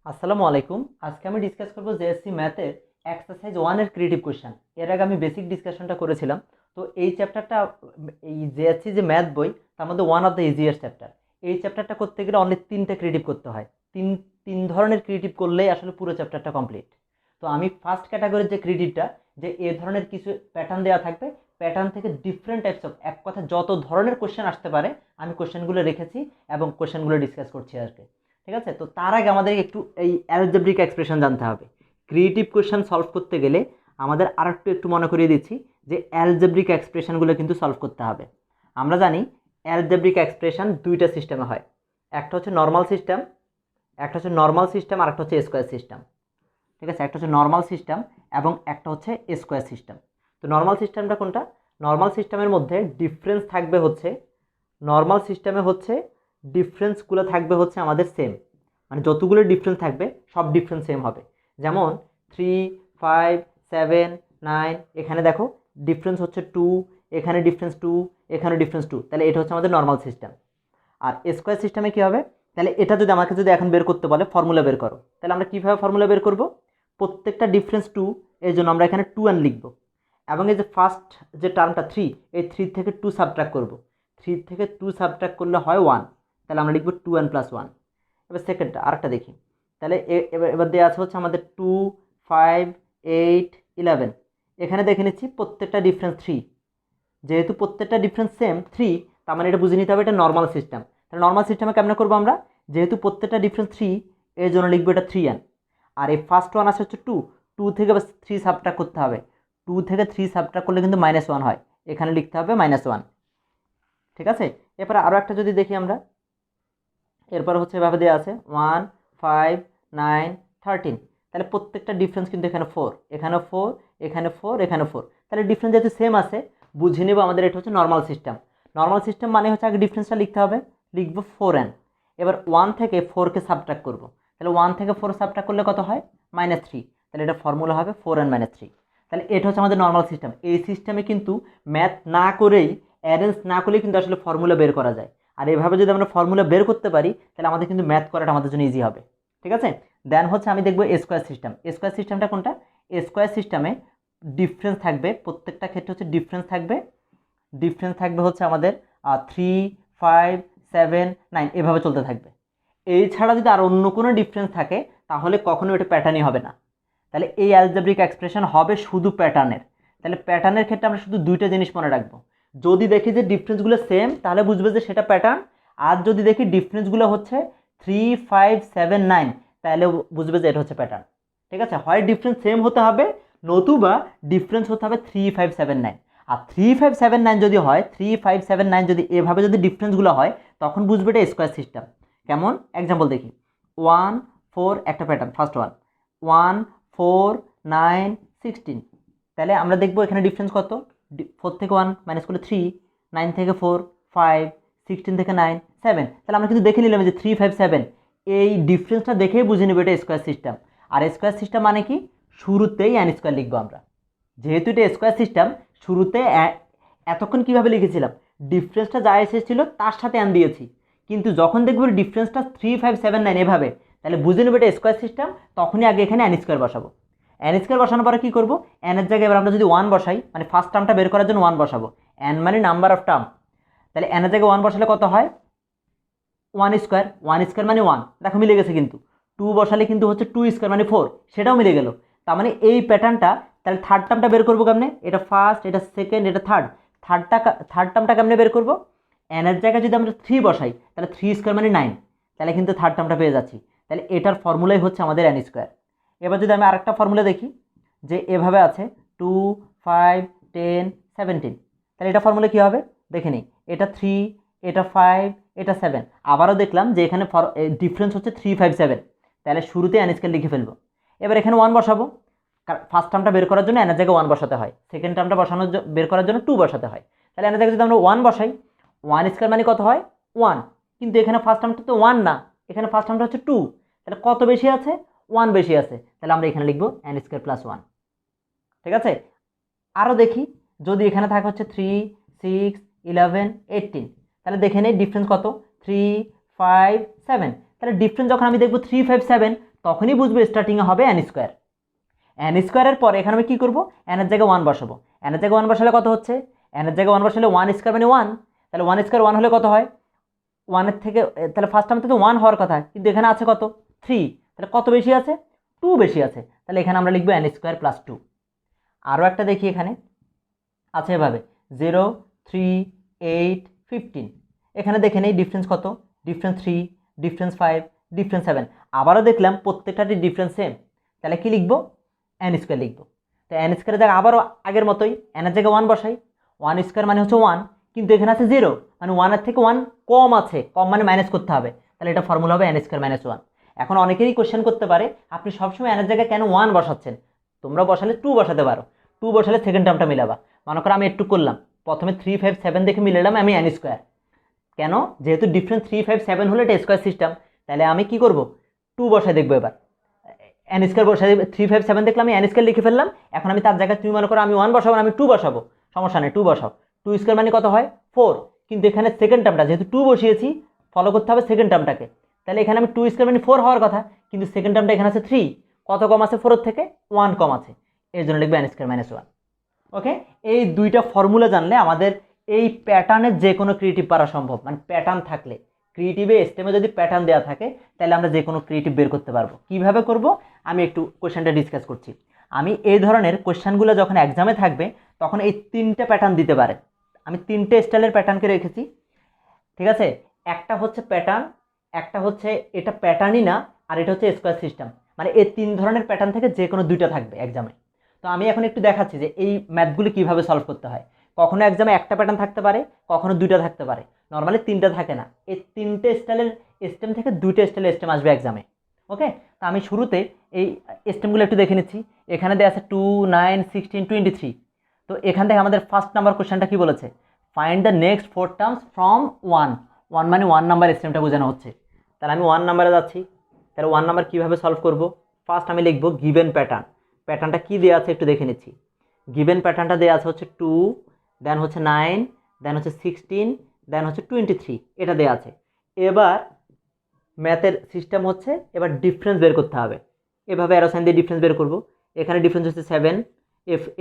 আসসালামু আলাইকুম। আজকে আমি ডিসকাস করব জেএসসি ম্যাথের এক্সারসাইজ 1 এর ক্রিয়েটিভ কোশ্চেন। এর আগে আমি বেসিক ডিসকাশনটা করেছিলাম। তো এই চ্যাপ্টারটা, এই জেএসসি যে ম্যাথ বই, তার মধ্যে one of the easiest chapter. এই চ্যাপ্টারটা করতে গেলে অনলি 3টে ক্রিয়েটিভ করতে হয়। তিন ধরনের ক্রিয়েটিভ করলেই আসলে পুরো চ্যাপ্টারটা কমপ্লিট। তো আমি ফার্স্ট ক্যাটাগরির যে ক্রিয়েটিভটা, যে এ ধরনের কিছু প্যাটার্ন দেওয়া থাকবে, প্যাটার্ন থেকে ডিফারেন্ট টাইপস অফ, এক কথা যত ধরনের কোশ্চেন আসতে পারে আমি কোশ্চেনগুলো রেখেছি এবং কোশ্চেনগুলো ডিসকাস করছি আজকে। ঠিক আছে, তো তার আগে আমাদের একটু এই অ্যালজেব্রিক এক্সপ্রেশন জানতে হবে। ক্রিয়েটিভ কোশ্চেন সলভ করতে গেলে আমাদের আর একটু মনে করিয়ে দিচ্ছি যে অ্যালজেব্রিক এক্সপ্রেশনগুলো কিন্তু সলভ করতে হবে। আমরা জানি অ্যালজেব্রিক এক্সপ্রেশন দুইটা সিস্টেমে হয়। একটা হচ্ছে নর্মাল সিস্টেম, আর একটা হচ্ছে স্কোয়ার সিস্টেম। ঠিক আছে, একটা হচ্ছে নর্মাল সিস্টেম এবং একটা হচ্ছে স্কোয়ার সিস্টেম। তো নর্মাল সিস্টেমটা কোনটা? নর্মাল সিস্টেমের মধ্যে ডিফারেন্স থাকবে হচ্ছে, নর্মাল সিস্টেমে হচ্ছে ডিফারেন্সগুলো থাকবে হচ্ছে আমাদের সেম, মানে যতগুলো ডিফারেন্স থাকবে সব ডিফারেন্স সেম হবে। যেমন 3, 5, 7, 9, এখানে দেখো ডিফারেন্স হচ্ছে 2, এখানে ডিফারেন্স 2, এখানে ডিফারেন্স 2, তাহলে এটা হচ্ছে আমাদের নর্মাল সিস্টেম। আর স্কোয়ার সিস্টেমে কী হবে? তাহলে এটা যদি আমাকে এখন বের করতে বলে ফর্মুলা বের করো, তাহলে আমরা কীভাবে ফর্মুলা বের করব? প্রত্যেকটা ডিফারেন্স 2, এর জন্য আমরা এখানে 2n লিখব, এবং এই যে ফার্স্ট যে টার্মটা 3, এই 3 থেকে 2 সাবট্রাক্ট করব। 3 থেকে 2 সাবট্রাক্ট করলে হয় 1, তাহলে আমরা লিখব 2n + 1। এবার সেকেন্ডটা আরেকটা দেখি। তাহলে এবার দেওয়া আছে হচ্ছে আমাদের 2, 5, 8, 11। এখানে দেখে নিচ্ছি প্রত্যেকটা ডিফারেন্স 3, যেহেতু প্রত্যেকটা ডিফারেন্স সেম 3, তার মানে এটা বুঝে নিতে হবে এটা নর্মাল সিস্টেম। তাহলে নর্মাল সিস্টেমে কেমন করবো আমরা? যেহেতু প্রত্যেকটা ডিফারেন্স 3, এর জন্য লিখবো এটা 3n। আর এই ফার্স্ট ওয়ান আসে হচ্ছে 2, 2 থেকে 3 সাবট্রাক্ট করতে হবে। 2 থেকে 3 সাবট্রাক্ট করলে কিন্তু -1 হয়, এখানে লিখতে হবে -1। ঠিক আছে, এরপরে আরও একটা যদি দেখি আমরা, এরপর হচ্ছে এভাবে দেওয়া আছে 1, 5, 9, 13। তাহলে প্রত্যেকটা ডিফারেন্স কিন্তু এখানে 4, এখানে 4, এখানে 4, এখানে 4, তাহলে ডিফারেন্স যেহেতু সেম আছে বুঝে নেব আমাদের এটা হচ্ছে নর্মাল সিস্টেম। নর্মাল সিস্টেম মানে হচ্ছে আগে ডিফারেন্সটা লিখতে হবে, লিখবো 4n। এবার 1 থেকে 4কে সাবট্রাক্ট করব, তাহলে 1 থেকে 4 সাবট্রাক্ট করলে কত হয়? -3, তাহলে এটা ফর্মুলা হবে 4n - 3। তাহলে এটা হচ্ছে আমাদের নর্মাল সিস্টেম। এই সিস্টেমে কিন্তু ম্যাথ না করেই, অ্যারেঞ্জ না করলেই কিন্তু আসলে ফর্মুলা বের করা যায়। আর এভাবে যদি আমরা ফর্মুলা বের করতে পারি তাহলে আমাদের কিন্তু ম্যাথ করাটা আমাদের জন্য ইজি হবে। ঠিক আছে, দেন হচ্ছে আমি দেখবো স্কোয়ার সিস্টেম। স্কোয়ার সিস্টেমটা কোনটা? স্কোয়ার সিস্টেমে ডিফারেন্স থাকবে, প্রত্যেকটা ক্ষেত্রে হচ্ছে ডিফারেন্স থাকবে হচ্ছে আমাদের 3, 5, 7, 9, এভাবে চলতে থাকবে। এই ছাড়া যদি আর অন্য কোনো ডিফারেন্স থাকে তাহলে কখনো এটা প্যাটার্নই হবে না। তাহলে এই অ্যালজেব্রিক এক্সপ্রেশন হবে শুধু প্যাটার্নের। তাহলে প্যাটার্নের ক্ষেত্রে আমরা শুধু দুইটা জিনিস মনে রাখবো। যদি দেখি যে ডিফারেন্সগুলো সেম তাহলে বুঝবে যে সেটা প্যাটার্ন, আর যদি দেখি ডিফারেন্সগুলো হচ্ছে 3, 5, 7, 9, তাহলে বুঝবে যে এটা হচ্ছে প্যাটার্ন। ঠিক আছে, হয় ডিফারেন্স সেম হতে হবে, নতুবা ডিফারেন্স হতে হবে 3, 5, 7, 9। আর 3, 5, 7, 9 যদি হয়, 3, 5, 7, 9 যদি এভাবে যদি ডিফারেন্সগুলো হয় তখন বুঝবে এটা স্কোয়ার সিস্টেম। কেমন? এক্সাম্পল দেখি। 1, 4, একটা প্যাটার্ন, ফার্স্ট 1, 4, 9, 16। তাহলে আমরা দেখবো এখানে ডিফারেন্স কত? 4 থেকে 1 মাইনাস করলে 3, 9 থেকে 4, 5, 16 থেকে 9, 7। তাহলে আমরা কিন্তু দেখে নিলাম যে 3, 5, 7, এই ডিফারেন্সটা দেখেই বুঝে নেব এটা স্কোয়ার সিস্টেম। আর স্কোয়ার সিস্টেম মানে কি? শুরুতেই n স্কোয়ার লিখবো আমরা, যেহেতু এটা স্কোয়ার সিস্টেম। শুরুতে এতক্ষণ কিভাবে লিখেছিলাম? ডিফারেন্সটা যা এসেছিল তার সাথে n দিয়েছি, কিন্তু যখন দেখবো ডিফারেন্সটা 3, 5, 7, 9 এভাবে, তাহলে বুঝে নেব এটা স্কোয়ার সিস্টেম। তখনই আগে এখানে n স্কোয়ার বসাবো। n স্কোয়ার বসানোর পরে কী করবো? n এর জায়গায় এবার আমরা যদি 1 বসাই, মানে ফার্স্ট টার্মটা বের করার জন্য 1 বসাবো। n মানে নাম্বার অফ টার্ম, তাহলে n এর জায়গায় 1 বসালে কত হয়? 1 স্কোয়ার। 1 স্কোয়ার মানে 1, দেখো মিলে গেছে কিন্তু। 2 বসালে কিন্তু হচ্ছে 2 স্কোয়ার মানে 4, সেটাও মিলে গেল। তার মানে এই প্যাটার্নটা, তাহলে থার্ড টার্মটা বের করবো কেমনে? এটা ফার্স্ট, এটা সেকেন্ড, এটা থার্ড টার্মটা কেমনে বের করবো? n এর জায়গায় যদি আমরা 3 বসাই তাহলে 3 স্কোয়ার মানে 9, তাহলে কিন্তু থার্ড টার্মটা পেয়ে যাচ্ছি। তাহলে এটার ফর্মুলাই হচ্ছে আমাদের n স্কোয়ার। এবার যদি আমি আরেকটা ফর্মুলা দেখি, যে এভাবে আছে 2, 5, 10, 17, তাহলে এটা ফর্মুলা কী হবে দেখে নিই। এটা 3, এটা 5, এটা 7। আবারও দেখলাম যে এখানে ডিফারেন্স হচ্ছে 3, 5, 7, তাহলে শুরুতে n স্কোয়ার লিখে ফেলবো। এবার এখানে 1 বসাবো, কারণ ফার্স্ট টার্মটা বের করার জন্য n এর জায়গায় 1 বসাতে হয়, সেকেন্ড টার্মটা বের করার জন্য 2 বসাতে হয়। তাহলে n এর জায়গায় যদি আমরা 1 বসাই, 1 স্কোয়ার মানে কত হয়? 1, কিন্তু এখানে ফার্স্ট টার্মটা তো 1 না, এখানে ফার্স্ট টার্মটা হচ্ছে 2, তাহলে কত বেশি আছে? 1 বেশি আছে, তাহলে আমরা এখানে লিখবো n স্কোয়ার প্লাস 1। ঠিক আছে, আরও দেখি, যদি এখানে থাকে হচ্ছে 3, 6, 11, 18, তাহলে দেখে নেই ডিফারেন্স কত? 3, 5, 7। তাহলে ডিফারেন্স যখন আমি দেখবো 3, 5, 7, তখনই বুঝবে স্টার্টিংয়ে হবে এন স্কোয়ার। এন স্কোয়ারের পরে এখানে আমি কী করবো, এনের জায়গায় 1 বসাবো। এনের জায়গায় 1 বসালে কত হচ্ছে, এনের জায়গায় 1 বসালে 1 স্কোয়ার মানে 1, তাহলে 1 স্কোয়ার 1 হলে কত হয়, 1-এর থেকে তাহলে ফার্স্ট টার্ম থেকে 1 হওয়ার কথা, কিন্তু এখানে আছে কত 3, তাহলে কত বেশি আছে, 2 বেশি আছে, তাহলে এখানে আমরা লিখবো এন স্কোয়ার প্লাস 2। আরও একটা দেখি এখানে আছে এভাবে 0, 3, 8, 15, এখানে দেখে নেই ডিফারেন্স কত, ডিফারেন্স 3, ডিফারেন্স 5, ডিফারেন্স 7, আবারও দেখলাম প্রত্যেকটারই ডিফারেন্স সেম, তাহলে কি লিখবো, এন স্কোয়ার লিখবো। তো এন স্কোয়ারের জায়গায় আবারও আগের মতোই এনের জায়গায় 1 বসাই, 1 স্কোয়ার মানে হচ্ছে 1, কিন্তু এখানে আছে 0, মানে 1-এর থেকে 1 কম আছে, কম মানে মাইনাস করতে হবে, তাহলে এটা ফর্মুলা হবে এন স্কোয়ার মাইনাস 1। এখন অনেকেরই কোশ্চেন করতে পারে আপনি সবসময় এনের জায়গায় কেন 1 বসাচ্ছেন, তোমরা বসালে 2 বসাতে পারো, 2 বসালে সেকেন্ড টার্মটা মিলাবা। মনে করো আমি একটু করলাম, প্রথমে 3, 5, 7 দেখে মিলালাম আমি এন স্কোয়ার, কেন, যেহেতু ডিফারেন্স 3, 5, 7 হলে এটা স্কোয়ার সিস্টেম, তাহলে আমি কি করব, 2 বসায় দেখবো এবার, এন স্কোয়ার বসাই 3, 5, 7 দেখলাম আমি এন স্কোয়ার লিখে ফেললাম। এখন আমি তার জায়গায় তুমি মনে করো আমি 1 বসাবো, আমি 2 বসাবো, সমস্যা নেই 2 বসাও, 2 স্কোয়ার মানে কত হয় 4, কিন্তু এখানে সেকেন্ড টার্মটা যেহেতু 2 বসিয়েছি ফলো করতে হবে সেকেন্ড টার্মটাকে, তাহলে এখানে আমি 2 স্কোয়ার মানে 4 হওয়ার কথা, কিন্তু সেকেন্ড টার্মটা এখানে আছে 3, কত কম আছে 4-এর থেকে 1 কম আছে, এর জন্য লিখবে এন স্কোয়ার মাইনাস 1। ওকে, এই দুইটা ফর্মুলা জানলে আমাদের এই প্যাটার্নের যে কোনো ক্রিয়েটিভ পারা সম্ভব, মানে প্যাটার্ন থাকলে, ক্রিয়েটিভে স্টেমে যদি প্যাটার্ন দেওয়া থাকে তাহলে আমরা যে কোনো ক্রিয়েটিভ বের করতে পারবো। কিভাবে করব আমি একটু কোশ্চেনটা ডিসকাস করছি। আমি এই ধরনের কোশ্চেনগুলো যখন এক্সামে থাকবে তখন এই 3টে প্যাটার্ন দিতে পারে, আমি 3টে স্টাইলের প্যাটার্নকে রেখেছি, ঠিক আছে, একটা হচ্ছে প্যাটার্ন, একটা হচ্ছে এটা প্যাটার্নই না, আর এটা হচ্ছে স্কোয়ার সিস্টেম, মানে এই 3 ধরনের প্যাটার্ন থেকে যে কোনো 2টা থাকবে এক্সামে। তো আমি এখন একটু দেখাচ্ছি যে এই ম্যাথগুলি কীভাবে সলভ করতে হয়। কখনো এক্সামে একটা প্যাটার্ন থাকতে পারে, কখনো 2টা থাকতে পারে, নর্মালি 3টা থাকে না, এই 3টে স্টাইলের স্টেম থেকে 2টে স্টাইলের স্টেম আসবে এক্সামে। ওকে, তো আমি শুরুতে এই স্টেমগুলো একটু দেখে নিচ্ছি। এখানে দেওয়া আছে 2, 9, 16, 23। তো এখান থেকে আমাদের ফার্স্ট নাম্বার কোশ্চেনটা কি বলেছে, find the next 4 terms from 1, 1 মানে 1 নাম্বার স্টেমটা বোঝানো হচ্ছে, তাহলে আমি 1 নাম্বারে যাচ্ছি। তাহলে 1 নাম্বার কীভাবে সলভ করব, ফার্স্ট আমি লিখবো গিভেন প্যাটার্ন, প্যাটার্নটা কী দেওয়া আছে একটু দেখে নিচ্ছি। গিভেন প্যাটার্নটা দেওয়া আছে হচ্ছে 2, দেন হচ্ছে 9, দেন হচ্ছে 16, দেন হচ্ছে 23, এটা দেওয়া আছে। এবার ম্যাথের সিস্টেম হচ্ছে এবার ডিফারেন্স বের করতে হবে, এভাবে অ্যারো সাইন দিয়ে ডিফারেন্স বের করব। এখানে ডিফারেন্স হচ্ছে 7,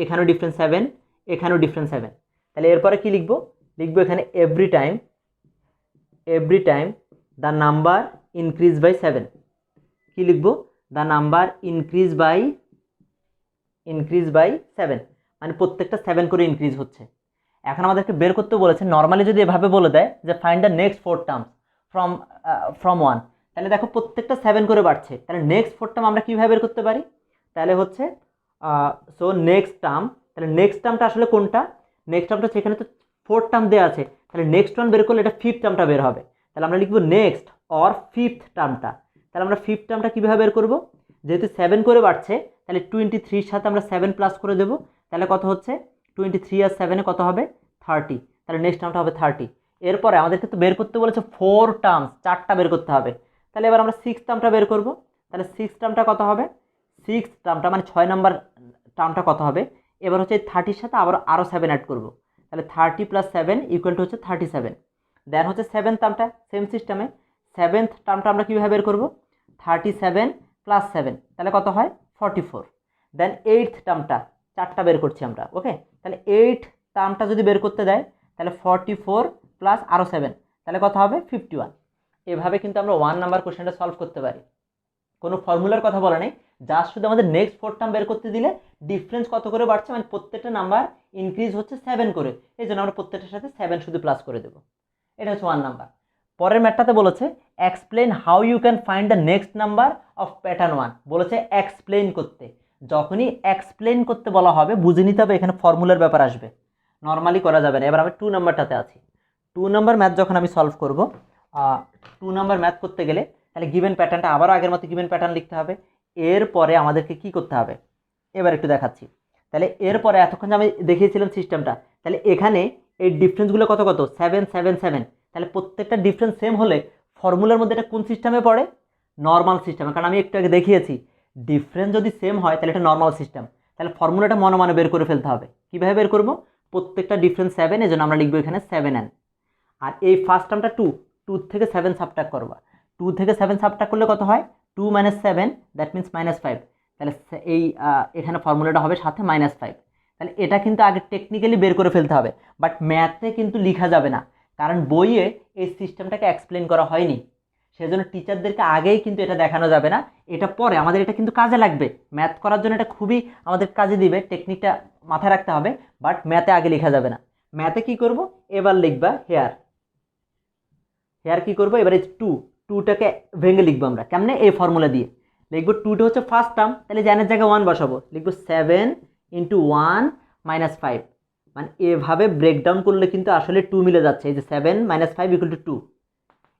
এখানেও ডিফারেন্স 7, এখানেও ডিফারেন্স 7, তাহলে এরপরে কি লিখবো, লিখবো এখানে every time the number increase by 7, কি লিখবো, দ্য নাম্বার ইনক্রিজ বাই 7, মানে প্রত্যেকটা 7 করে ইনক্রিজ হচ্ছে। এখন আমাদেরকে বের করতে বলেছে, নর্মালি যদি এভাবে বলে দেয় যে find the next 4 terms from 1, তাহলে দেখো প্রত্যেকটা 7 করে বাড়ছে, তাহলে নেক্সট 4 টার্ম আমরা কীভাবে বের করতে পারি, তাহলে হচ্ছে সো নেক্সট টার্ম, তাহলে নেক্সট টার্মটা আসলে কোনটা, নেক্সট টার্মটা সেখানে তো 4 টার্ম দেওয়া আছে, তাহলে নেক্সট ওয়ান বের করলে এটা 5th টার্মটা বের হবে, তাহলে আমরা লিখবো নেক্সট অর 5th টার্মটা। তাহলে আমরা 5th টার্মটা কীভাবে বের করবো, যেহেতু 7 করে বাড়ছে তাহলে 23-র সাথে আমরা 7 প্লাস করে দেবো, তাহলে কত হচ্ছে 23 আর 7-এ কত হবে 30, তাহলে নেক্সট টার্মটা হবে 30। এরপরে আমাদেরকে তো বের করতে বলেছে 4 টার্মস, 4টা বের করতে হবে, তাহলে এবার আমরা 6th টার্মটা বের করব, তাহলে 6th টার্মটা কত হবে, 6th টার্মটা মানে 6 নাম্বার টার্মটা কত হবে, এবার হচ্ছে 30-র সাথে আরও 7 অ্যাড করব, তাহলে 30 + 7 = হচ্ছে 37। দেন হচ্ছে 7th টার্মটা সেম সিস্টেমে, 7th টার্মটা আমরা কীভাবে বের করব, 37 + 7, তাহলে কত হয় 44। দেন 8th টার্মটা 4টা বের করছি আমরা, ওকে, তাহলে 8th টার্মটা যদি বের করতে দেয় তাহলে 44 প্লাস আরও 7, তাহলে কত হবে 51। এভাবে কিন্তু আমরা 1 নাম্বার কোশ্চেনটা সলভ করতে পারি, কোনো ফর্মুলার কথা বলা নেই, জাস্ট শুধু আমাদের নেক্সট 4 টার্ম বের করতে দিলে ডিফারেন্স কত করে বাড়ছে, মানে প্রত্যেকটা নাম্বার ইনক্রিজ হচ্ছে 7 করে, এই জন্য আমরা প্রত্যেকটার সাথে 7 শুধু প্লাস করে দেবো, এটা হচ্ছে 1 নাম্বার। পরের ম্যাথটাতে বলেছে explain how you can find the next number of pattern 1, বলেছে এক্সপ্লেন করতে। যখনই এক্সপ্লেন করতে বলা হবে বুঝে নিতে হবে এখানে ফর্মুলার ব্যাপার আসবে, নর্মালি করা যাবে না। এবার আমি 2 নাম্বারটাতে আছি, 2 নাম্বার ম্যাথ যখন আমি সলভ করব, 2 নাম্বার ম্যাথ করতে গেলে তাহলে গিভেন প্যাটার্নটা আবারও আগের মতো গিভেন প্যাটার্ন লিখতে হবে। এরপরে আমাদেরকে কি করতে হবে এবার একটু দেখাচ্ছি। তাহলে এরপরে এতক্ষণ যে আমি দেখিয়েছিলাম সিস্টেমটা, তাহলে এখানে এই ডিফারেন্সগুলো কত কত 7, 7, 7, তাহলে প্রত্যেকটা ডিফারেন্স সেম হলে ফর্মুলার মধ্যে এটা কোন সিস্টেমে পড়ে, নর্মাল সিস্টেমে, কারণ আমি একটু আগে দেখিয়েছি ডিফারেন্স যদি সেম হয় তাহলে এটা নর্মাল সিস্টেম, তাহলে ফর্মুলাটা মনে মনে বের করে ফেলতে হবে। কীভাবে বের করব, প্রত্যেকটা ডিফারেন্স 7, এজন্য আমরা লিখবো এখানে 7n, আর এই ফার্স্ট টার্মটা 2 থেকে 7 সাবট্রাক্ট করবা, 2 থেকে 7 সাবট্রাক্ট করলে কত হয় 2 মাইনাস 7 দ্যাট মিন্স -5, তাহলে এই এখানে ফর্মুলাটা হবে সাথে -5। তাহলে এটা কিন্তু আগে টেকনিক্যালি বের করে ফেলতে হবে, বাট ম্যাথে কিন্তু লেখা যাবে না, কারণ বইয়ে এই সিস্টেমটাকে এক্সপ্লেন করা হয়নি। সেজন্য টিচারদেরকে আগেই কিন্তু এটা দেখানো যাবে না, এটা পরে আমাদের এটা কিন্তু কাজে লাগবে। ম্যাথ করার জন্য এটা খুবই আমাদের কাজে দিবে, টেকনিকটা মাথায় রাখতে হবে, বাট ম্যাথে আগে লেখা যাবে না। ম্যাথে কি করব, এবার লিখবা হেয়ার। হেয়ার কি করবো, এবারে টুটাকে ভেঙে লিখবো আমরা কেমনে, এই ফর্মুলা দিয়ে লিখবো। টুটা হচ্ছে ফার্স্ট টার্ম, তাহলে জানের জায়গায় 1 বসাবো, লিখবো 7 × 1 - 5। মানে এভাবে ব্রেকডাউন করলে কিন্তু আসলে 2 মিলে যাচ্ছে, এই যে 7 - 5 = 2।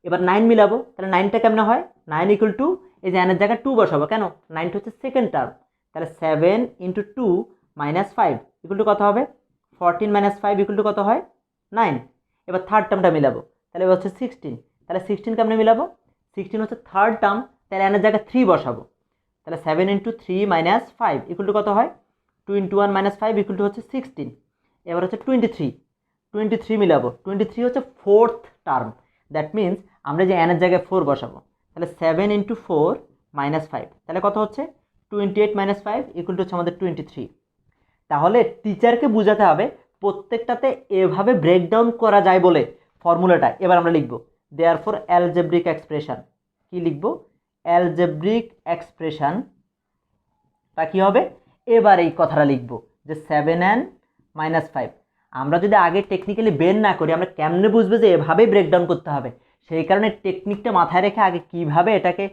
এবার 9 মিলাবো, তাহলে 9টা কেমনে হয়, 9 = 2, এই যে জানের জায়গায় 2 বসাবো, কেন 9টা হচ্ছে সেকেন্ড টার্ম, তাহলে 7 × 2 - 5 = কত হবে, 14 - 5 = কত হয়, 9। এবার থার্ড টার্মটা মিলাবো, তাহলে এবার হচ্ছে 16, তাহলে 16 কেমনে মিলাবো, 16 হচ্ছে থার্ড টার্ম, তাহলে এনের জায়গায় 3 বসাবো, তাহলে 7 × 3 - 5 = কত হয়, 2 × 1 - 5 = হচ্ছে 16। এবার হচ্ছে 23 মিলাবো, 23 হচ্ছে ফোর্থ টার্ম, দ্যাট মিন্স আমরা যে এনের জায়গায় 4 বসাবো, তাহলে 7 × 4 - 5, তাহলে কত হচ্ছে 28 - 5 হচ্ছে আমাদের 23। তাহলে টিচারকে বোঝাতে হবে প্রত্যেকটাতে এভাবে ব্রেকডাউন করা যায় বলে ফর্মুলাটা এবার আমরা লিখব। দেয়ারফর অ্যালজেব্রিক এক্সপ্রেশন, কি লিখব, অ্যালজেব্রিক এক্সপ্রেশনটা কি হবে, এবার এই কথাটা লিখব যে 7n - 5। আমরা যদি আগে টেকনিক্যালি বের না করি, আমরা কেমনে বুঝবো যে এভাবেই ব্রেকডাউন করতে হবে, সেই কারণে টেকনিকটা মাথায় রেখে আগে কিভাবে এটাকে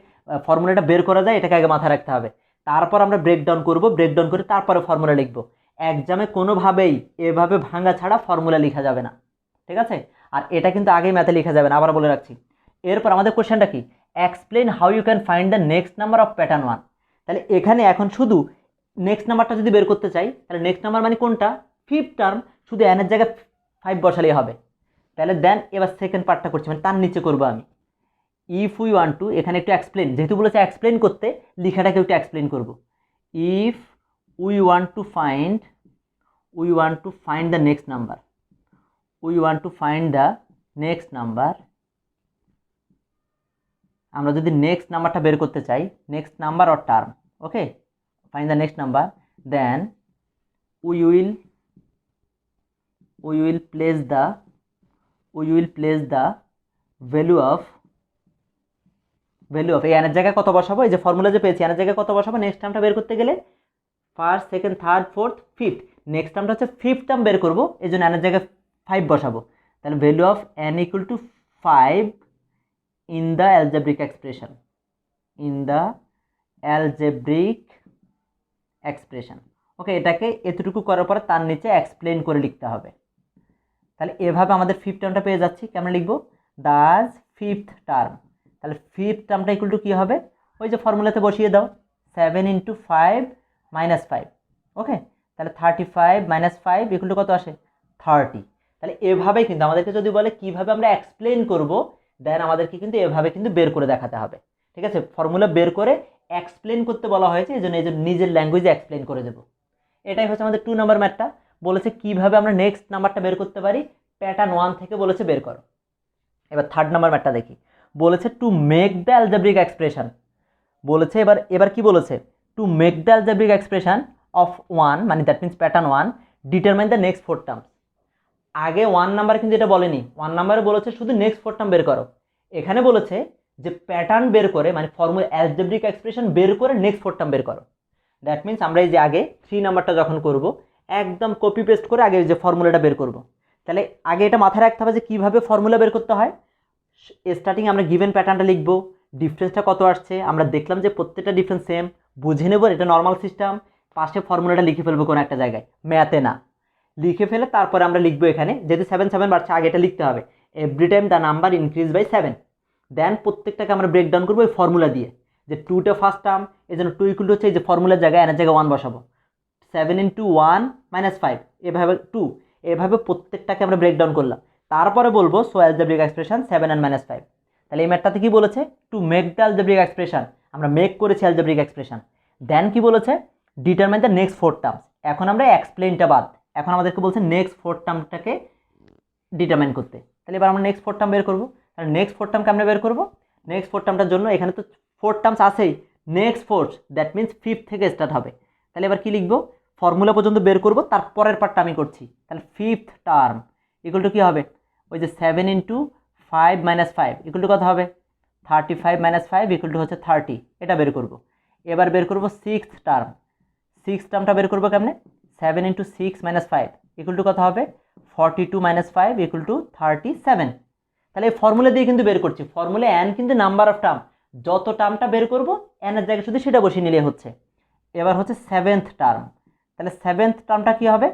ফর্মুলাটা বের করা যায় এটাকে আগে মাথায় রাখতে হবে, তারপর আমরা ব্রেকডাউন করব, ব্রেকডাউন করে তারপরে ফর্মুলা লিখব। এক্সামে কোনোভাবেই এভাবে ভাঙা ছাড়া ফর্মুলা লেখা যাবে না, ঠিক আছে। আর এটা কিন্তু আগেই ম্যাথে লেখা যাবে না, আবার বলে রাখছি। এরপর আমাদের কোশ্চেনটা কি, explain how you can find the next number of pattern 1। তাহলে এখানে এখন শুধু নেক্সট নাম্বারটা যদি বের করতে চাই, তাহলে নেক্সট নাম্বার মানে কোনটা, ফিফথ টার্ম, শুধু এনের জায়গায় 5 বসালেই হবে। তাহলে দেন এবার সেকেন্ড পার্টটা করছি, মানে তার নিচে করবো আমি। ইফ উই ওয়ান্ট টু, এখানে একটু এক্সপ্লেন, যেহেতু বলেছে এক্সপ্লেন করতে, লেখাটাকে একটু এক্সপ্লেন করব। If we want to find the next number, আমরা যদি নেক্সট নাম্বারটা বের করতে চাই, next number or term, okay, find the next number, then we will place the value of এই এনের জায়গায় কত বসাবো, এই যে ফর্মুলা যে পেয়েছি এনের জায়গায় কত বসাবো নেক্সট টার্মটা বের করতে গেলে, first, second, third, fourth, fifth, next টার্মটা হচ্ছে ফিফথ টার্ম বের করবো, এই জন্য এনের জায়গায় 5 বসাবো। তাহলে value of n = 5 in the algebraic expression, okay. এটাকে এতটুকু করার পরে তার নিচে এক্সপ্লেন করে লিখতে হবে। তাহলে এভাবে আমাদের ফিফথ টার্মটা পেয়ে যাচ্ছি, কেমন লিখবো, দাস ফিফথ টার্ম। তাহলে ফিফথ টার্মটা ইকুয়াল টু কী হবে, ওই যে ফর্মুলাতে বসিয়ে দাও, 7 × 5 - 5, ওকে। তাহলে 35 - 5 = কত আসে, 30। তাহলে এভাবেই কিন্তু আমাদেরকে যদি বলে কিভাবে আমরা এক্সপ্লেন করব, দেন আমাদেরকে কিন্তু এভাবে কিন্তু বের করে দেখাতে হবে, ঠিক আছে। ফর্মুলা বের করে এক্সপ্লেন করতে বলা হয়েছে, এই জন্য নিজের ল্যাঙ্গুয়েজে এক্সপ্লেন করে দেবো। এটাই হচ্ছে আমাদের 2 নম্বর ম্যাথটা। বলেছে কিভাবে আমরা নেক্সট নাম্বারটা বের করতে পারি, প্যাটার্ন 1 থেকে বলেছে বের করো। এবার থার্ড নাম্বার ম্যাথটা দেখি, বলেছে to make the algebraic expression, বলেছে এবার কি বলেছে, to make the algebraic expression of 1, মানে that means pattern 1, determine the next 4 terms. আগে 1 নাম্বার কিন্তু এটা বলেনি, 1 নাম্বারে বলেছে শুধু নেক্সট 4 টার্ম বের করো। এখানে বলেছে যে প্যাটার্ন বের করে, মানে ফর্মুলা অ্যালজেব্রিক এক্সপ্রেশন বের করে নেক্সট 4 টার্ম বের করো। দ্যাট মিনস আমরা এই যে আগে 3 নাম্বারটা যখন করব, একদম কপি পেস্ট করে আগে যে ফর্মুলাটা বের করব। তাহলে আগে এটা মাথায় রাখতে হবে যে কীভাবে ফর্মুলা বের করতে হয়। স্টার্টিং আমরা গিভেন প্যাটার্নটা লিখব, ডিফারেন্সটা কত আসছে, আমরা দেখলাম যে প্রত্যেকটা ডিফারেন্স সেম, বুঝে নেব এটা নর্মাল সিস্টেম, পাশে ফর্মুলাটা লিখে ফেলবো কোনো একটা জায়গায়, ম্যাথে না, লিখে ফেলে তারপরে আমরা লিখবো এখানে, যেহেতু 7 বাড়ছে আগে এটা লিখতে হবে, every time the number increase by 7। Then প্রত্যেকটাকে আমরা ব্রেকডাউন করবো এই ফর্মুলা দিয়ে, যে 2টা ফার্স্ট টার্ম, এই জন্য 2 = হচ্ছে এই যে ফর্মুলার জায়গায় এনের জায়গায় 1 বসাবো, 7 × 1 - 5, এভাবে 2, এভাবে প্রত্যেকটাকে আমরা ব্রেকডাউন করলাম। তারপরে বলবো সো অ্যালজেব্রিক এক্সপ্রেশন 7n - 5। তাহলে এই ম্যাথটাতে কি বলেছে, to make the algebraic expression, আমরা মেক করেছি অ্যালজেব্রিক এক্সপ্রেশন। দেন কি বলেছে, ডিটারমাইন দ্য নেক্সট 4 টার্মস। এখন আমরা এক্সপ্লেনটা বাদ, এখন আমাদেরকে বলছে নেক্সট 4 টার্মটাকে ডিটারমাইন করতে। তাহলে এবার আমরা নেক্সট 4 টার্ম বের করবো। তাহলে নেক্সট 4 টার্মকে আমরা বের করবো, নেক্সট ফোর টার্মটার জন্য এখানে তো ফোর টার্মস আছেই, next fourth that means fifth থেকে স্টার্ট হবে। তাহলে এবার কি লিখবো, ফর্মুলা পর্যন্ত বের করব, তারপরের পার্টটা আমি করছি। তাহলে ফিফথ টার্ম ইকুয়াল টু কী হবে, ওই যে 7 × 5 - 5 ইকুয়াল টু কত হবে, 35 - 5 ইকুয়াল টু হচ্ছে 30, এটা বের করব। এবার বের করব সিক্সথ টার্ম, সিক্স টার্মটা বের করবো কেমনে, 7 × 6 - 5 ইকুয়াল টু কত হবে, 42 - 5 ইকুয়াল টু 37। তাহলে এই ফর্মুলা দিয়ে কিন্তু বের করছি, ফর্মুলা n কিন্তু নাম্বার অফ টার্ম, যত টার্মটা বের করব n এর জায়গায় শুধু সেটা বসিয়ে নিলে হচ্ছে। এবার হচ্ছে সেভেন্থ টার্ম, তাহলে সেভেন্থ টার্মটা কি হবে,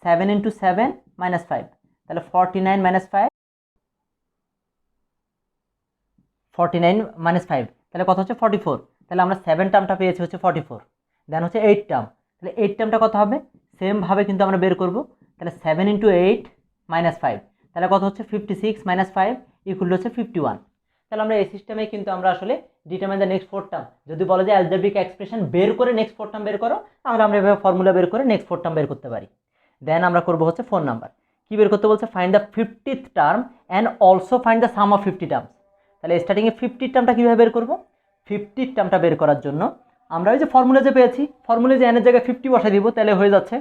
7 × 7 - 5 তাহলে 49 - 5, 49 - 5 তাহলে কত হচ্ছে 44। তাহলে আমরা 7 টার্মটা পেয়েছি হচ্ছে 44। দেন হচ্ছে 8 টার্ম, তাহলে 8 টার্মটা কত হবে, সেমভাবে কিন্তু আমরা বের করব। তাহলে 7 × 8 - 5 তাহলে কত হচ্ছে 56 - 5 ইকুয়াল হচ্ছে 51। তাহলে আমরা এই সিস্টেমে কিন্তু আমরা আসলে determine the next four term, যদি বলে যে অ্যালজেব্রিক এক্সপ্রেশন বের করে নেক্সট ফোর টার্ম বের করো, তাহলে আমরা এভাবে ফর্মুলা বের করে নেক্সট ফোর টার্ম বের করতে পারি। দেন আমরা করব হচ্ছে 4 নাম্বার, কি বের করতে বলছে, find the 50th term and also find the sum of 50 terms. তাহলে স্টার্টিংয়ে 50 টার্মটা কীভাবে বের করব, 50 টার্মটা বের করার জন্য আমরা ওই যে ফর্মুলা যে পেয়েছি, ফর্মুলা যে এনের জায়গায় 50 বসাই দিব, তাহলে হয়ে যাচ্ছে।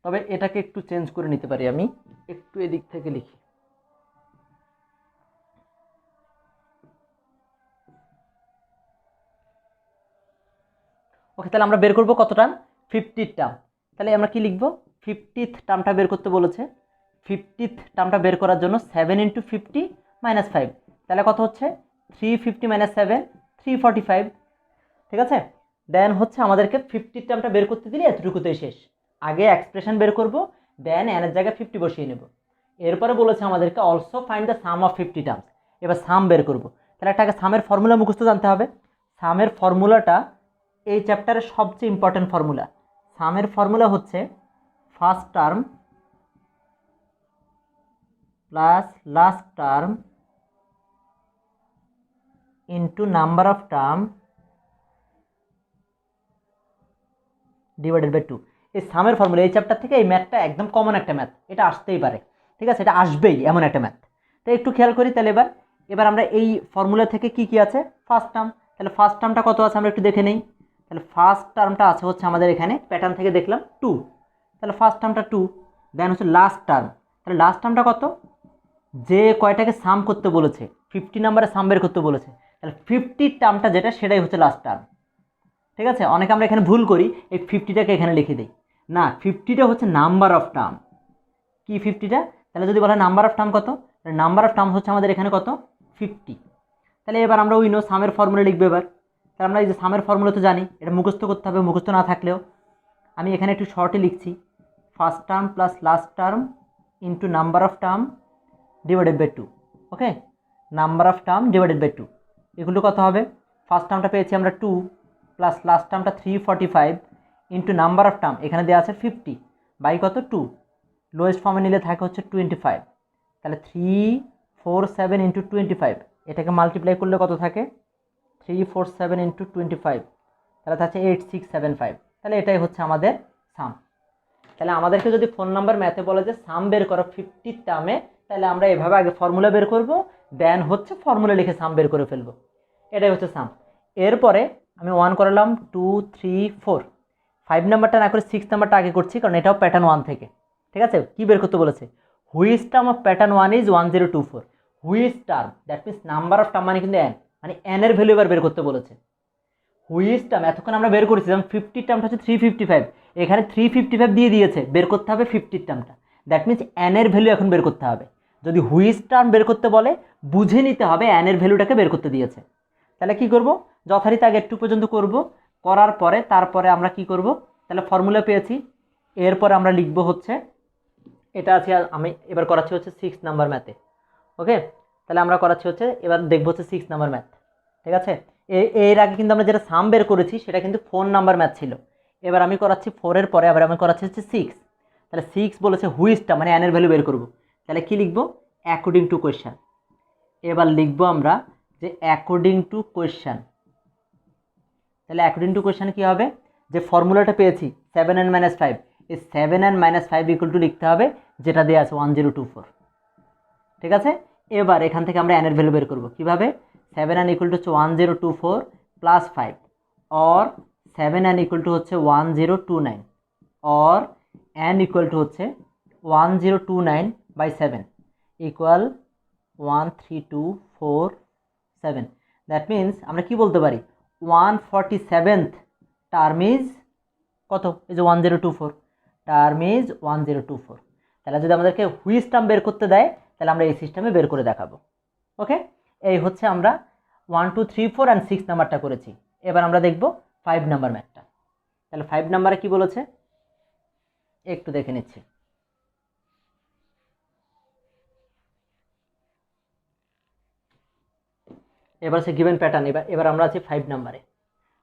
তবে এটাকে একটু চেঞ্জ করে নিতে পারি, আমি একটু এদিক থেকে লিখি। ওকে, তাহলে আমরা বের করব কত টার্ম, 50 টার্ম। তাহলে আমরা কি লিখব, 50th টার্মটা বের করতে বলেছে, 50th টার্মটা বের করার জন্য 7 × 50 - 5 তাহলে কত হচ্ছে 350 - 7 345, ঠিক আছে। দেন হচ্ছে আমাদেরকে 50th টার্মটা বের করতে দিলে এতটুকুতেই শেষ। আগে এক্সপ্রেশন বের করব, দেন এনের জায়গায় 50 বসিয়ে নেব। এরপরে বলেছে আমাদেরকে also find the sum of 50 terms, এবার সাম বের করব। তাহলে একটা সামের ফর্মুলা মুখস্থ জানতে হবে। সামের ফর্মুলাটা এই চ্যাপ্টারের সবচেয়ে ইম্পর্টেন্ট ফর্মুলা। সামের ফর্মুলা হচ্ছে first term plus last term into number of term divided by 2। এই সামের ফর্মুলা এই চ্যাপ্টার থেকে এই ম্যাথটা একদম কমন একটা ম্যাথ, এটা আসতেই পারে, ঠিক আছে, এটা আসবেই এমন একটা ম্যাথ। তো একটু খেয়াল করি, তাহলে এবার আমরা এই ফর্মুলা থেকে কি কি আছে, ফার্স্ট টার্ম, তাহলে ফার্স্ট টার্মটা কত আছে আমরা একটু দেখে নেই। তাহলে ফার্স্ট টার্মটা আছে হচ্ছে আমাদের এখানে প্যাটার্ন থেকে দেখলাম 2, তাহলে ফার্স্ট টার্মটা 2। দেন হচ্ছে লাস্ট টার্ম, তাহলে লাস্ট টার্মটা কত, যে কয়টাকে সাম করতে বলেছে 50 নাম্বারে সাম বের করতে বলেছে, তাহলে 50 টার্মটা যেটা সেটাই হচ্ছে লাস্ট টার্ম, ঠিক আছে। অনেকে আমরা এখানে ভুল করি, এই 50টাকে এখানে লিখে দিই, না 50টা হচ্ছে নাম্বার অফ টার্ম। কি 50টা, তাহলে যদি বলা নাম্বার অফ টার্ম কত, নাম্বার অফ টার্ম হচ্ছে আমাদের এখানে কত 50। তাহলে এবার আমরা উইনো সামের ফর্মুলা লিখবো। এবার তাহলে আমরা এই যে সামের ফর্মুলা তো জানি, এটা মুখস্থ করতে হবে, মুখস্থ না থাকলেও আমি এখানে একটু শর্টে লিখছি, first term plus last term into number of term divided by 2। Okay, number of term divided by 2 এগুলো কত হবে, ফার্স্ট টার্মটা পেয়েছি আমরা 2 প্লাস লাস্ট টার্মটা 345 ইন্টু নাম্বার অফ টার্ম এখানে দেওয়া আছে 50 বাই কত 2, লোয়েস্ট ফর্মে নিলে থাকে হচ্ছে 25। তাহলে 347 ইন্টু 25, এটাকে মাল্টিপ্লাই করলে কত থাকে 347 ইন্টু 25, তাহলে থাকছে 8675। তাহলে এটাই হচ্ছে আমাদের সাম। তাহলে আমাদেরকে যদি ফোন নাম্বার ম্যাথে বলে যে সাম বের করো 50 টার্মে, তাহলে আমরা এভাবে আগে ফর্মুলা বের করব, দেন হচ্ছে ফর্মুলা লিখে সাম বের করে ফেলবো, এটাই হচ্ছে সাম। এরপরে আমি 1 করালাম, 2 3 4, 5 নাম্বারটা না করে 6 নাম্বারটা আগে করছি, কারণ এটাও প্যাটার্ন 1 থেকে, ঠিক আছে। কি বের করতে বলেছে, which term of pattern 1 is 1024, which term that means number of term মানে কিন্তু এন, মানে এন এর ভ্যালু এবার বের করতে বলেছে। হুইচ টার্ম এতক্ষণ আমরা বের করেছি, যেমন 50 টার্মটা হচ্ছে 355, এখানে 355 দিয়ে দিয়েছে, বের করতে হবে 50 টার্মটা, দ্যাট মিনস এন এর ভ্যালু এখন বের করতে হবে। যদি হুইচ টার্ম বের করতে বলে বুঝে নিতে হবে এন এর ভ্যালুটাকে বের করতে দিয়েছে। তাহলে কি করব, যথারীতি আগে একটু পর্যন্ত করব, করার পরে তারপরে আমরা কি করব, তাহলে ফর্মুলা পেয়েছি, এরপরে আমরা লিখব হচ্ছে এটা আছে, আমি এবার করাচ্ছি হচ্ছে 6 নাম্বার ম্যাথে। ওকে, তাহলে আমরা করাচ্ছি হচ্ছে এবার দেখবো হচ্ছে 6 নাম্বার ম্যাথ, ঠিক আছে। এর আগে কিন্তু আমরা যেটা সাম বের করেছি সেটা কিন্তু 4 নাম্বার ম্যাথ ছিল, এবার আমি করাচ্ছি 4-এর পরে আবার আমি করাচ্ছি হচ্ছে 6। তাহলে 6 বলেছে হুইচটা মানে এনের ভ্যালু বের করব, তাহলে কি লিখবো, অ্যাকর্ডিং টু কোয়েশ্চেন। এবার লিখবো আমরা যে অ্যাকর্ডিং টু কোয়েশ্চেন, তাহলে অ্যাকর্ডিং টু কোয়েশ্চেন কী হবে, যে ফর্মুলাটা পেয়েছি 7n - 5, এই 7n - 5 ইকুয়াল টু লিখতে হবে যেটা দেওয়া আছে 1024, ঠিক আছে। এবার এখান থেকে আমরা এনের ভ্যালু বের করব, কীভাবে, 7 n ইকুয়াল টু হচ্ছে 1024 plus 5 or 7 n equal to হচ্ছে 1029 অর n ইকুয়াল টু হচ্ছে 1029 বাই 7 ইকুয়াল 13247। দ্যাট মিন্স আমরা কি বলতে পারি 147th টার্ম ইজ কত, এই যে 1024, টার্ম ইজ 1024। তাহলে যদি আমাদেরকে হুইচ টার্ম বের করতে দেয় তাহলে আমরা এই সিস্টেমে বের করে দেখাবো। ওকে, এই হচ্ছে আমরা 1 2 3 4 অ্যান্ড 6 নাম্বারটা করেছি। এবার আমরা দেখব 5 নাম্বার ম্যাথটা। তাহলে 5 নাম্বারে কি বলেছে একটু দেখে নিচ্ছি। এবার আছে গিভেন প্যাটার্ন। এবার আমরা আছি 5 নাম্বারে।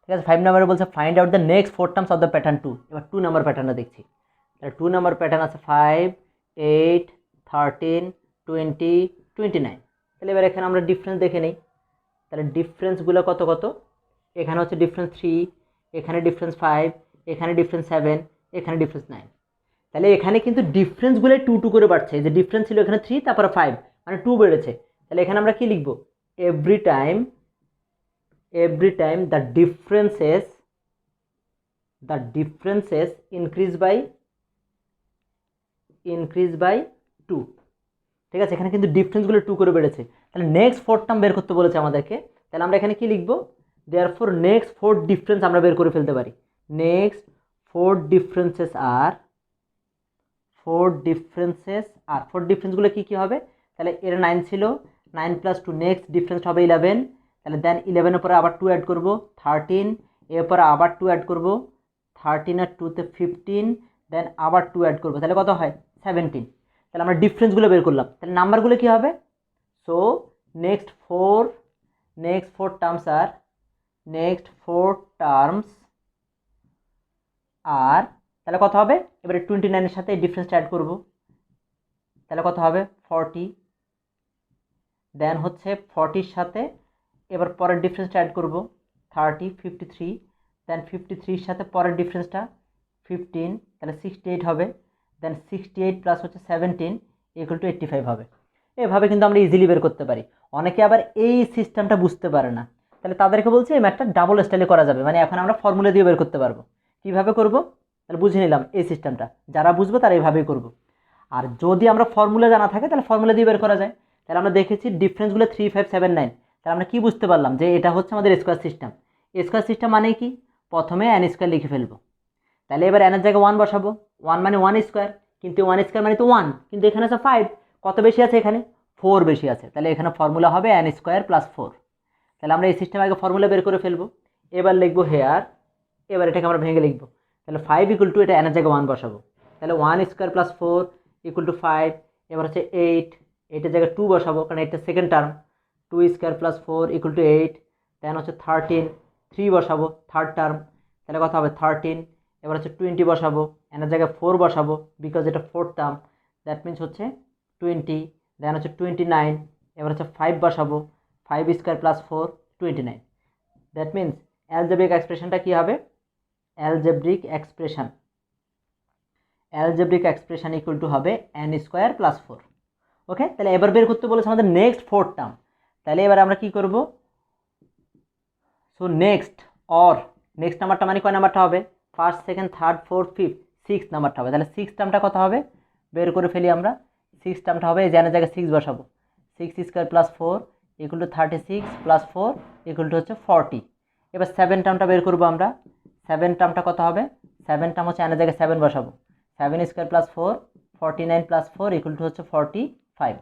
ঠিক আছে, 5 নাম্বারে বলছে find out the next 4 terms of the pattern 2। এবার 2 নাম্বার প্যাটার্নটা দেখছি। তাহলে 2 নাম্বার প্যাটার্ন আছে 5 8 13 20 29। তাহলে এবার এখানে আমরা ডিফারেন্স দেখে নিই। তাহলে ডিফারেন্সগুলো কত কত, এখানে হচ্ছে ডিফারেন্স 3, এখানে ডিফারেন্স 5, এখানে ডিফারেন্স 7, এখানে ডিফারেন্স 9। তাহলে এখানে কিন্তু ডিফারেন্সগুলো 2 2 করে বাড়ছে। যে ডিফারেন্স ছিল এখানে 3, তারপরে 5, মানে 2 বেড়েছে। তাহলে এখানে আমরা কি লিখব, every time the differences increase by 2। ঠিক আছে, এখানে কিন্তু ডিফারেন্সগুলো 2 করে বেড়েছে। তাহলে নেক্সট 4 টার্ম বের করতে বলেছে আমাদেরকে। তাহলে আমরা এখানে কি লিখব, দেয়ারফর নেক্সট 4 ডিফারেন্স আমরা বের করে ফেলতে পারি। নেক্সট 4 ডিফারেন্সগুলো কি কি হবে, তাহলে এর 9 ছিল, 9 + 2, নেক্সট ডিফারেন্স হবে 11। তাহলে দেন 11 এর পরে আবার 2 অ্যাড করব 13, এরপরে আবার 2 অ্যাড করব 13 আর 2 তে 15, দেন আবার 2 অ্যাড করব, তাহলে কত হয় 17। তাহলে আমরা ডিফারেন্সগুলো বের করলাম। তাহলে নাম্বারগুলো কি হবে, সো নেক্সট ফোর টার্মস আর তাহলে কত হবে, এবারে 29 এর সাথে এই ডিফারেন্সটা অ্যাড করব, তাহলে কত হবে 40। দেন হচ্ছে 40-র সাথে এবার পরের ডিফারেন্সটা অ্যাড করব 30 53, দেন 53-র সাথে পরের ডিফারেন্সটা 15, তাহলে 68 হবে। দেন 68 প্লাস হচ্ছে 17 ইকুয়াল টু 85 হবে। এভাবে কিন্তু আমরা ইজিলি বের করতে পারি। অনেকে আবার এই সিস্টেমটা বুঝতে পারে না, তাহলে তাদেরকে বলছি এই ম্যাথটা ডাবল স্টাইলে করা যাবে, মানে এখন আমরা ফর্মুলা দিয়ে বের করতে পারবো। কীভাবে করব, তাহলে বুঝে নিলাম এই সিস্টেমটা, যারা বুঝবো তারা এইভাবেই করব। আর যদি আমরা ফর্মুলা জানা থাকে তাহলে ফর্মুলা দিয়ে বের করা যায়। তাহলে আমরা দেখেছি ডিফারেন্সগুলো 3 5 7 9। তাহলে আমরা কি বুঝতে পারলাম যে এটা হচ্ছে আমাদের স্কোয়ার সিস্টেম। স্কোয়ার সিস্টেম মানে কি, প্রথমে n স্কোয়ার লিখে ফেলবো। তাহলে এবার n এর জায়গায় 1 বসাবো, 1 মানে 1 স্কোয়ার, কিন্তু 1 স্কোয়ার মানে তো 1, কিন্তু এখানে আছে 5, কত বেশি আছে এখানে 4 বেশি আছে। তাহলে এখানে ফর্মুলা হবে n স্কোয়ার প্লাস 4। তাহলে আমরা এই সিস্টেমে আগে ফর্মুলা বের করে ফেলবো। এবার লিখবো হেয়ার, এবার এটাকে আমরা ভেঙে লিখবো। তাহলে 5 ইকুয়াল টু, এটা n এর জায়গায় 1 বসাবো, তাহলে 1 স্কোয়ার প্লাস 4 ইকুয়াল টু 5। এবার হচ্ছে 8, 8-এর জায়গায় 2 বসাবো কারণ এটা second term, 2 square plus 4 equal to 8। Then হচ্ছে 13, 3 বসাবো থার্ড টার্ম, তাহলে কত হবে 13। এবার হচ্ছে 20 বসাবো, n এর জায়গায় 4 বসাবো বিকজ এটা ফোর্থ টার্ম, দ্যাট মিনস হচ্ছে 20। দেন হচ্ছে 29, এবার হচ্ছে 5 বসাবো, 5 square plus 4 29। That means algebraic এক্সপ্রেশনটা কী হবে, অ্যালজেব্রিক এক্সপ্রেশন ইকুয়াল টু হবে n স্কোয়ার প্লাস 4। ওকে, তাহলে এবার বের করতে বলেছে আমাদের নেক্সট 4 টার্ম। তাহলে এবার আমরা কি করব, সো নেক্সট নাম্বারটা মানে কয় নাম্বারটা হবে, first second third fourth fifth, 6 নাম্বারটা হবে। তাহলে 6 টার্মটা কত হবে বের করে ফেলি আমরা। 6 টার্মটা হবে, এই জায়গায় জায়গায় 6 বসাবো, 6 square plus 4 equal to 36 plus 4 equal to হচ্ছে 40। এবার 7 টার্মটা বের করবো আমরা। 7 টার্মটা কত হবে, 7 টার্ম হচ্ছে এনের জায়গায় 7 বসাবো, 7 square plus 4 49 plus 4 equal to হচ্ছে 45।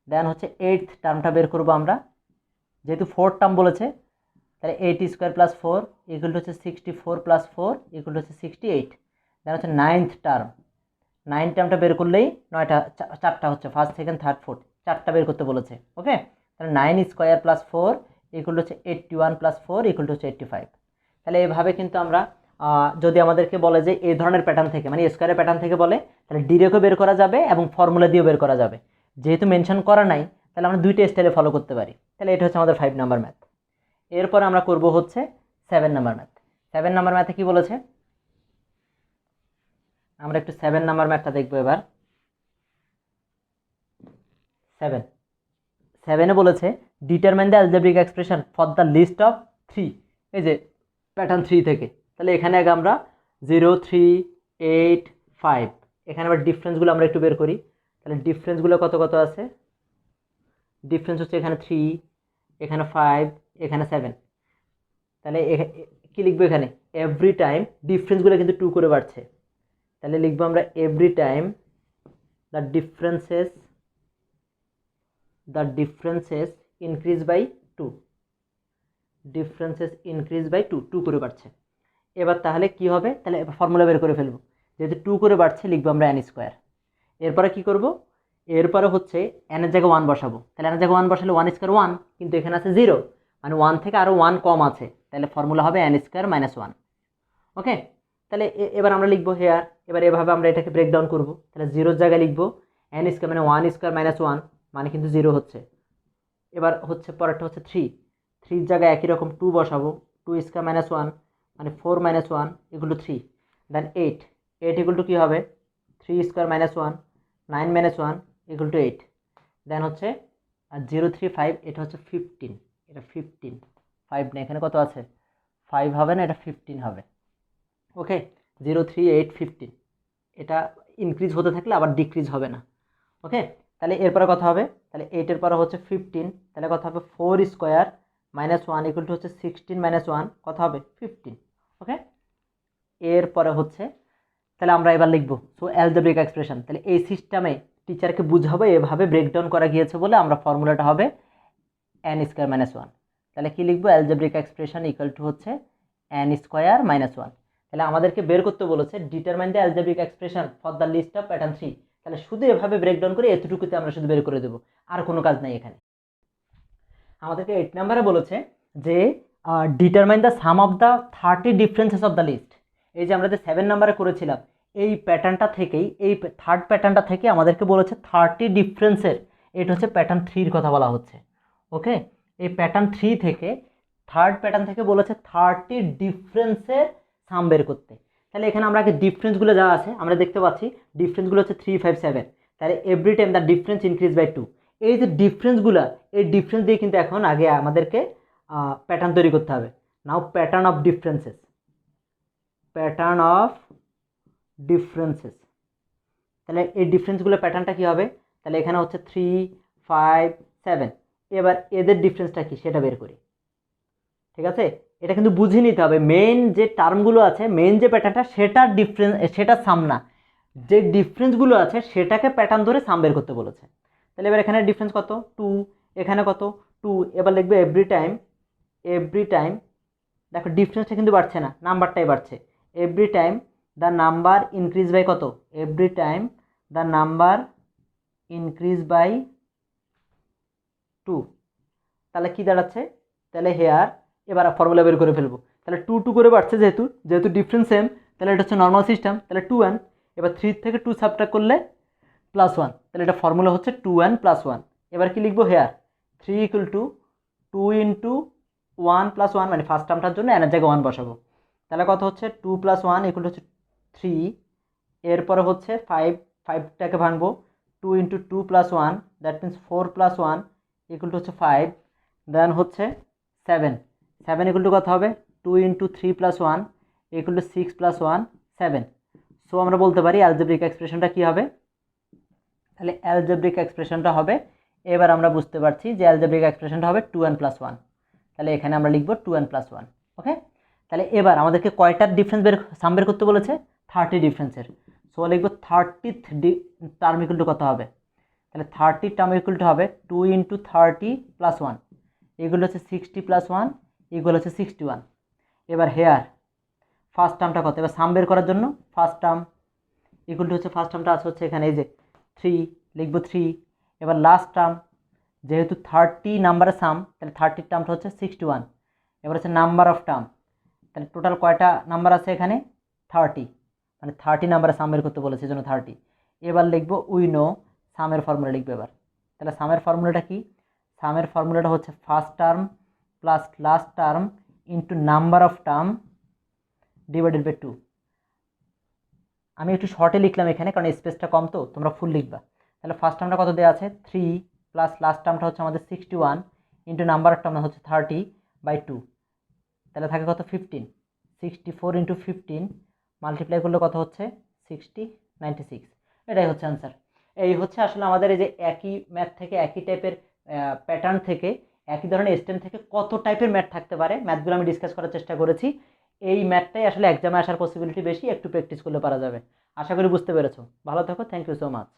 দেন হচ্ছে 8th টার্মটা বের করবো আমরা, যেহেতু 4 টার্ম বলেছে তাহলে 8 স্কোয়ার প্লাস 4 ইকুয়াল টু হচ্ছে 64 প্লাস 4 ইকুয়াল টু হচ্ছে 68। দেন হচ্ছে 9th টার্ম, 9 টার্মটা বের করলেই 9টা 4টা হচ্ছে, ফার্স্ট সেকেন্ড থার্ড ফোর্থ 4টা বের করতে বলেছে। ওকে, তাহলে 9 স্কোয়ার প্লাস 4 ইকুয়াল টু হচ্ছে 81 প্লাস 4 ইকুয়াল টু হচ্ছে 85। তাহলে এভাবে কিন্তু আমরা যদি আমাদেরকে বলে যে এই ধরনের প্যাটার্ন থেকে, মানে স্কোয়ারের প্যাটার্ন থেকে বলে, তাহলে ডিরেক্টও বের করা যাবে এবং ফর্মুলা দিয়েও বের করা যাবে। যেহেতু মেনশন করা নাই তাহলে আমরা দুইটা স্টাইলে ফলো করতে পারি। তাহলে এটা হচ্ছে আমাদের 5 নাম্বার ম্যাথ। এরপর আমরা করব হচ্ছে 7 নাম্বার ম্যাথ। 7 নাম্বার ম্যাথে কি বলেছে, আমরা একটু 7 নাম্বার ম্যাথটা দেখবো এবার। 7 বলেছে determine the algebraic expression for the list of 3, এই যে প্যাটার্ন 3 থেকে। তাহলে এখানে আগে আমরা 0 3 8 5, এখানে আবার ডিফারেন্সগুলো আমরা একটু বের করি। তাহলে ডিফারেন্সগুলো কত কত আছে, ডিফারেন্স হচ্ছে এখানে 3, এখানে 5, এখানে 7। তাহলে কি লিখবো এখানে, এভরি টাইম ডিফারেন্সগুলো কিন্তু 2 করে বাড়ছে। তাহলে লিখবো আমরা every time the differences increase by 2, differences increase by 2, 2 করে বাড়ছে। এবার তাহলে কি হবে, তাহলে ফর্মুলা বের করে ফেলবো। যেহেতু 2 করে বাড়ছে লিখবো আমরা n স্কোয়ার। এরপরে কি করব, এরপরে হচ্ছে n এর জায়গায় 1 বসাবো। তাহলে n এর জায়গায় 1 বসালে 1 স্কোয়ার 1, কিন্তু এখানে আছে 0, মানে 1 থেকে আরও 1 কম আছে। তাহলে ফর্মুলা হবে n স্কোয়ার মাইনাস 1। ওকে, তাহলে এবার আমরা লিখবো হেয়ার, এবার এভাবে আমরা এটাকে ব্রেকডাউন করবো। তাহলে 0-র জায়গায় লিখবো n স্কোয়ার মানে 1 স্কোয়ার মাইনাস 1, মানে কিন্তু 0 হচ্ছে। এবার হচ্ছে পরেরটা হচ্ছে 3-র জায়গায় একই রকম 2 বসাবো, 2 স্কোয়ার মাইনাস 1 মানে 4 minus 1 equal to 3। Then 8 equal to কী হবে, 3 square minus 1 9 minus 1 equal to 8। Then হচ্ছে 0 3 5, এটা হচ্ছে 15, এটা 15 5 না, এখানে কত আছে 5 হবে না, এটা 15 হবে। ওকে, 0 3 8 15, এটা ইনক্রিজ হতে থাকলে আবার ডিক্রিজ হবে না। ওকে, তাহলে এরপরে কথা হবে, তাহলে 8-এর পরে হচ্ছে 15, তাহলে কথা হবে 4 স্কোয়ার মাইনাস 1 ইকুয়াল টু হচ্ছে 16 মাইনাস 1, কথা হবে 15। ওকে, এরপরে হচ্ছে তাহলে আমরা এবার লিখবো সো অ্যালজেব্রিক এক্সপ্রেশন। তাহলে এই সিস্টেমে টিচারকে বুঝাবো এভাবে ব্রেকডাউন করা গিয়েছে বলে আমরা ফর্মুলাটা হবে n স্কোয়ার মাইনাস 1। তাহলে কি লিখবো, অ্যালজেব্রিক এক্সপ্রেশন ইকুয়াল টু হচ্ছে n স্কোয়ার মাইনাস 1। তাহলে আমাদেরকে বের করতে বলেছে determine the algebraic expression for the list of pattern 3। তাহলে শুধু এভাবে ব্রেকডাউন করে এতটুকুতে আমরা শুধু বের করে দেবো, আর কোনো কাজ নাই এখানে। আমাদেরকে 8 নাম্বারে বলেছে যে determine the sum of the 30 differences of the list. এই যে আমরা যে 7 নাম্বারে করেছিলাম, এই প্যাটার্নটা থেকেই, এই থার্ড প্যাটার্নটা থেকে আমাদেরকে বলেছে 30 ডিফারেন্সের, এটা হচ্ছে প্যাটার্ন 3-র কথা বলা হচ্ছে। ওকে, এই প্যাটার্ন 3 থেকে থার্ড প্যাটার্ন থেকে বলেছে 30 ডিফারেন্সের সাম বের করতে। তাহলে এখানে আমরা আগে ডিফারেন্সগুলো যা আছে আমরা দেখতে পাচ্ছি, ডিফারেন্সগুলো হচ্ছে 3 5 7। তাহলে every time the difference increase by 2, এই যে ডিফারেন্সগুলো, এই ডিফারেন্স দিয়ে কিন্তু এখন আগে আমাদেরকে প্যাটার্ন তৈরি করতে হবে। Now pattern of differences, pattern of differences. তাহলে এই ডিফারেন্সগুলো প্যাটার্নটা কী হবে, তাহলে এখানে হচ্ছে 3 5 7। এবার এদের ডিফারেন্সটা কি সেটা বের করি। ঠিক আছে, এটা কিন্তু বুঝে নিতে হবে, মেন যে টার্মগুলো আছে, মেন যে প্যাটার্নটা সেটার ডিফারেন্স, সেটা সাম না, যে ডিফারেন্সগুলো আছে সেটাকে প্যাটার্ন ধরে সাম বের করতে বলেছে। তাহলে এবার এখানে ডিফারেন্স কত 2, এখানে কত 2। এবার লিখবে এভরি টাইম, দেখো ডিফারেন্সটা কিন্তু বাড়ছে না, নাম্বারটাই বাড়ছে। Every time the number increase by কত, every time the number increase by 2। তাহলে কি দাঁড়াচ্ছে, তাহলে হেয়ার এবার ফর্মুলা বের করে ফেলবো। তাহলে 2 2 করে বাড়ছে, যেহেতু ডিফারেন্স সেম, তাহলে এটা হচ্ছে নর্মাল সিস্টেম, তাহলে 2n। এবার 3 থেকে 2 সাবট্রাক্ট করলে +1, তাহলে এটা ফর্মুলা হচ্ছে 2n + 1। এবার কি লিখবো, হেয়ার 3 = 2 × 1 + 1, মানে ফার্স্ট টার্মটার জন্য n এর জায়গায় 1 বসাবো। তাহলে কত হচ্ছে 2 + 1 = 3। এরপরে হচ্ছে 5টাকে ভাঙবো, 2 × 2 + 1, দ্যাট মিনস 4 + 1 = 5। দেন হচ্ছে 7 = কত হবে, 2 × 3 + 1 = 6 + 1 7। সো আমরা বলতে পারি অ্যালজেব্রিক এক্সপ্রেশনটা কী হবে, তাহলে অ্যালজেব্রিক এক্সপ্রেশনটা হবে, এবার আমরা বুঝতে পারছি যে অ্যালজেব্রিক এক্সপ্রেশনটা হবে 2n + 1। তাহলে এখানে আমরা লিখব 2n + 1। ওকে, তাহলে এবার আমাদেরকে কয়টার ডিফারেন্স সাম বের করতে বলেছে, 30 ডিফারেন্সের। সো লিখব 30th টার্ম = কত হবে, তাহলে 30 টার্ম = হবে 2 × 30 + 1 এগুলো হচ্ছে 60 + 1 এগুলো হচ্ছে 61। এবার হেয়ার ফার্স্ট টার্মটা কত, এবার সাম বের করার জন্য ফার্স্ট টার্ম হচ্ছে, ফার্স্ট টার্মটা আছে হচ্ছে এখানে, এই যে 3 লিখব 3। এবার লাস্ট টার্ম, যেহেতু 30 নাম্বারের সাম, তাহলে 30 টার্মটা হচ্ছে 61। এবার হচ্ছে নাম্বার অফ টার্ম, তাহলে টোটাল কয়টা নাম্বার আছে এখানে 30, মানে 30 নাম্বারের সাম বের করতে বলেছে, এই জন্য 30। এবার লিখব উইনো, সামের ফর্মুলা লিখবে এবার। তাহলে সামের ফর্মুলাটা কি, সামের ফর্মুলাটা হচ্ছে first term plus last term into number of term divided by 2। আমি একটু শর্টে লিখলাম এখানে, কারণ স্পেসটা কম, তো তোমরা ফুল লিখবা। তাহলে ফার্স্ট টার্মটা কত দেওয়া আছে 3 প্লাস লাস্ট টার্মটা হচ্ছে আমাদের 61 ইন্টু নাম্বার অফ টার্ম হচ্ছে 30/2, তাহলে থাকে কত 15। 64 ইন্টু 15 মাল্টিপ্লাই করলে কত হচ্ছে 60, 96। এটাই হচ্ছে আনসার। এই হচ্ছে আসলে আমাদের এই যে একই ম্যাথ থেকে, একই টাইপের প্যাটার্ন থেকে, একই ধরনের স্টেম থেকে কত টাইপের ম্যাথ থাকতে পারে, ম্যাথগুলো আমি ডিসকাস করার চেষ্টা করেছি। এই ম্যাথটাই আসলে এক্সামে আসার পসিবিলিটি বেশি, একটু প্র্যাকটিস করলে পারা যাবে। আশা করি বুঝতে পেরেছো। ভালো থাকো, থ্যাংক ইউ সো মাচ।